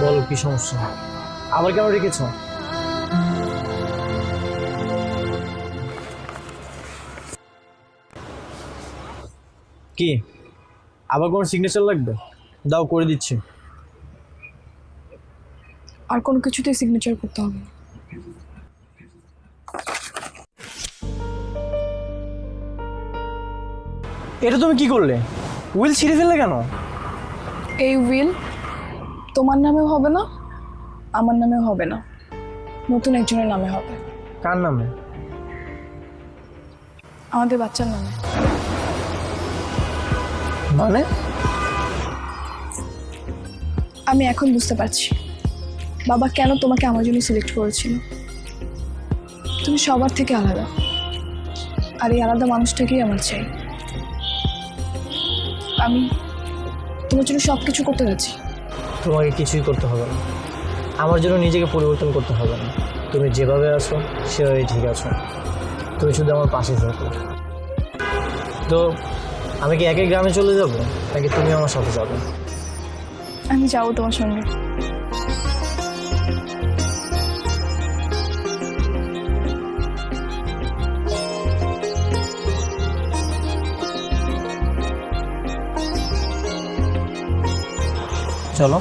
বলো কি সমস্যা, আবার কেন রেখেছ? কি আবার কোনো সিগনেচার লাগবে? দাও, করে দিচ্ছি। আর কোনো কিছুতেই সিগনেচার করতে হবে না। এটা তুমি কি করলে? উইল ছিঁড়ে ফেললে কেন? এই উইল তোমার নামেও হবে না, আমার নামেও হবে না, নতুন একজনের নামে হবে। কার নামে? আমাদের বাচ্চার নামে। মানে? আমি এখন বুঝতে পারছি বাবা কেন তোমাকে আমার জন্য সিলেক্ট করেছিল। তুমি সবার থেকে আলাদা, আর এই আলাদা মানুষটাকেই আমার চাই। আমি তোমার জন্য সব কিছু করতে যাচ্ছি। তোমাকে কিছুই করতে হবে না, আমার জন্য নিজেকে পরিবর্তন করতে হবে না। তুমি যেভাবে আছো সেভাবেই ঠিক আছো। তুমি শুধু আমার পাশে থাকো। তো আমি কি একই গ্রামে চলে যাব, নাকি তুমি আমার সাথে যাবে? আমি যাবো তোমার সঙ্গে। চলো।